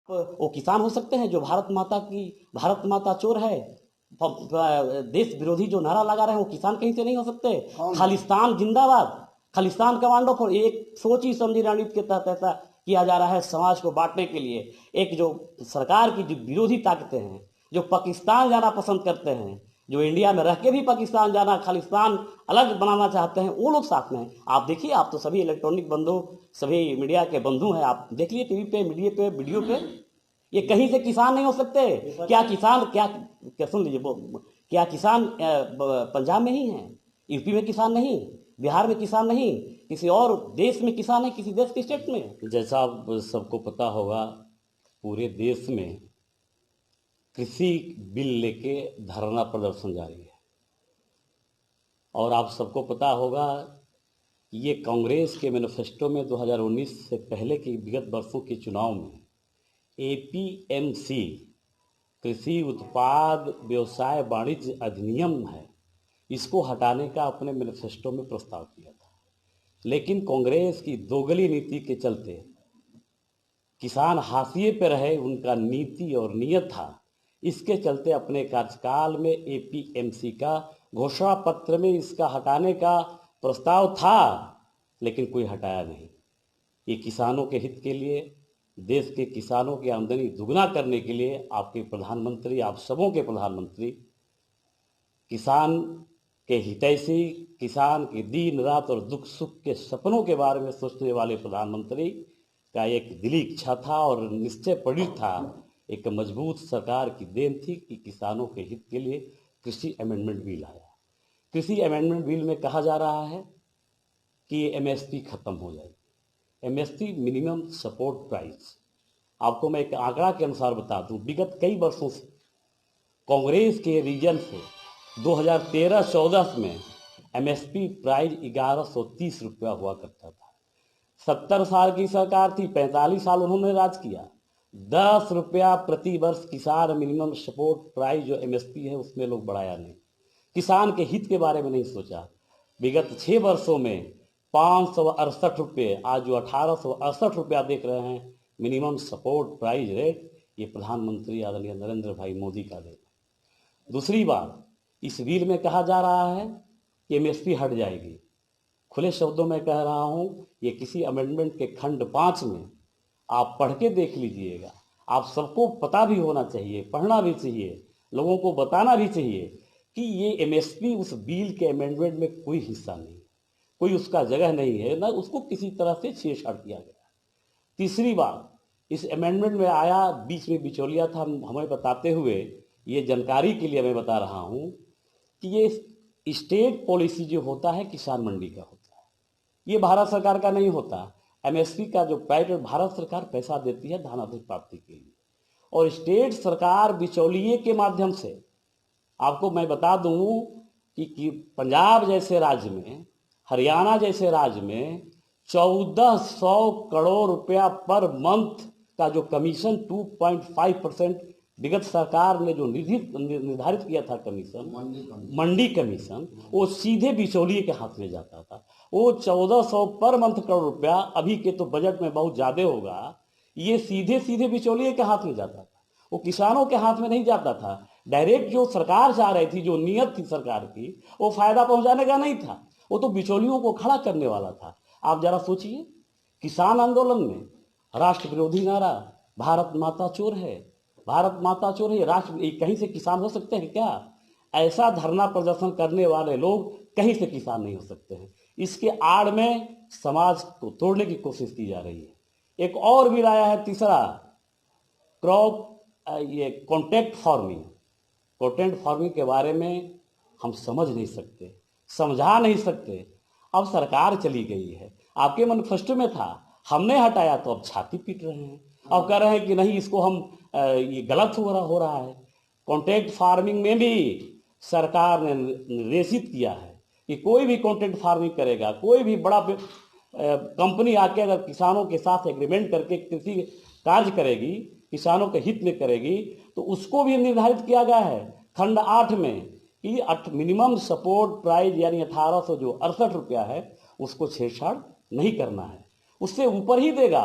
वो किसान हो सकते हैं जो भारत माता चोर है, देश विरोधी जो नारा लगा रहे हैं, वो किसान कहीं से नहीं हो सकते। खालिस्तान जिंदाबाद, खालिस्तान कमांडो फॉर, एक सोची समझी रणनीति के तहत ऐसा किया जा रहा है समाज को बांटने के लिए। एक जो सरकार की जो विरोधी ताकतें हैं, जो पाकिस्तान जाना पसंद करते हैं, जो इंडिया में रह के भी पाकिस्तान जाना, खालिस्तान अलग बनाना चाहते हैं, वो लोग साथ में हैं। आप देखिए, आप तो सभी इलेक्ट्रॉनिक बंधु, सभी मीडिया के बंधु हैं, आप देख लीजिए टीवी पे, मीडिया पे, वीडियो पे, ये कहीं से किसान नहीं हो सकते। क्या किसान, क्या सुन लीजिए, क्या किसान पंजाब में ही हैं, यूपी में किसान नहीं, बिहार में किसान नहीं, किसी और देश में किसान है, किसी देश के स्टेट में? जैसा आप सबको पता होगा, पूरे देश में कृषि बिल लेके धरना प्रदर्शन जारी है। और आप सबको पता होगा ये कांग्रेस के मैनिफेस्टो में 2019 से पहले के विगत वर्षों के चुनाव में एपीएमसी, कृषि उत्पाद व्यवसाय वाणिज्य अधिनियम है, इसको हटाने का अपने मैनिफेस्टो में प्रस्ताव किया था। लेकिन कांग्रेस की दोगली नीति के चलते किसान हाशिए पे रहे, उनका नीति और नियत था। इसके चलते अपने कार्यकाल में एपीएमसी का घोषणा पत्र में इसका हटाने का प्रस्ताव था, लेकिन कोई हटाया नहीं। ये किसानों के हित के लिए, देश के किसानों की आमदनी दुगना करने के लिए आपके प्रधानमंत्री, आप सबों के प्रधानमंत्री, किसान के हितैषी, किसान के दिन रात और दुख सुख के सपनों के बारे में सोचने वाले प्रधानमंत्री का एक दिली इच्छा था और निश्चय प्रणीत था, एक मजबूत सरकार की देन थी कि किसानों के हित के लिए कृषि अमेंडमेंट बिल आया। कृषि अमेंडमेंट बिल में कहा जा रहा है कि एमएसपी खत्म हो जाएगी। MSP, minimum support price. आपको मैं एक आंकड़ा के अनुसार बता दूं, विगत कई वर्षों से कांग्रेस के रीजन से 2013-14 में एमएसपी प्राइस 1130 रुपया हुआ करता था। 70 साल की सरकार थी, 45 साल उन्होंने राज किया। 10 रुपया प्रति वर्ष किसान मिनिमम सपोर्ट प्राइस जो एमएसपी है उसमें लोग बढ़ाया नहीं, किसान के हित के बारे में नहीं सोचा। विगत 6 वर्षों में 568 रुपये, आज जो 1868 रुपया देख रहे हैं मिनिमम सपोर्ट प्राइस रेट, ये प्रधानमंत्री आदरणीय नरेंद्र भाई मोदी का देन। दूसरी बात, इस बिल में कहा जा रहा है कि एमएसपी हट जाएगी। खुले शब्दों में कह रहा हूँ, ये किसी अमेंडमेंट के खंड 5 में आप पढ़ के देख लीजिएगा। आप सबको पता भी होना चाहिए, पढ़ना भी चाहिए, लोगों को बताना भी चाहिए कि ये एमएसपी उस बिल के अमेंडमेंट में कोई हिस्सा नहीं, कोई उसका जगह नहीं है, ना उसको किसी तरह से छेड़छाड़ किया गया। तीसरी बात, इस अमेंडमेंट में आया, बीच में बिचौलिया था, हमें बताते हुए, ये जानकारी के लिए मैं बता रहा हूँ कि ये स्टेट पॉलिसी जो होता है किसान मंडी का होता है, ये भारत सरकार का नहीं होता। एमएसपी का जो प्राइवेट भारत सरकार पैसा देती है धान अधिक प्राप्ति के लिए, और स्टेट सरकार बिचौलिए के माध्यम से, आपको मैं बता दूं कि पंजाब जैसे राज्य में, हरियाणा जैसे राज्य में 1400 करोड़ रुपया पर मंथ का जो कमीशन 2.5% विगत सरकार ने जो निर्धारित किया था कमीशन, मंडी कमीशन, वो सीधे बिचौलिए के हाथ में जाता था। वो 1400 पर मंथ करोड़ रुपया, अभी के तो बजट में बहुत ज्यादा होगा, ये सीधे सीधे बिचौलिए के हाथ में जाता था, वो किसानों के हाथ में नहीं जाता था। डायरेक्ट जो सरकार चाह रही थी, जो नियत थी सरकार की, वो फायदा पहुंचाने का नहीं था, वो तो बिचौलियों को खड़ा करने वाला था। आप जरा सोचिए, किसान आंदोलन में राष्ट्र विरोधी नारा, भारत माता चोर है, भारत माता चोर है, राष्ट्र कहीं से किसान हो सकते हैं क्या? ऐसा धरना प्रदर्शन करने वाले लोग कहीं से किसान नहीं हो सकते हैं। इसके आड़ में समाज को तोड़ने की कोशिश की जा रही है। एक और बिल आया है, तीसरा, क्रॉप, ये कॉन्ट्रैक्ट फार्मिंग। कॉन्ट्रैक्ट फार्मिंग के बारे में हम समझ नहीं सकते, समझा नहीं सकते। अब सरकार चली गई है, आपके मैनिफेस्टो में था, हमने हटाया तो अब छाती पीट रहे हैं, अब कह रहे हैं कि नहीं, इसको हम ये गलत हो रहा है। कॉन्ट्रैक्ट फार्मिंग में भी सरकार ने निर्देशित किया है कि कोई भी कॉन्ट्रैक्ट फार्मिंग करेगा, कोई भी बड़ा कंपनी आके अगर किसानों के साथ एग्रीमेंट करके कृषि कार्य करेगी, किसानों के हित में करेगी, तो उसको भी निर्धारित किया गया है खंड 8 में कि मिनिमम सपोर्ट प्राइस यानी 1868 रुपया है, उसको छेड़छाड़ नहीं करना है, उससे ऊपर ही देगा।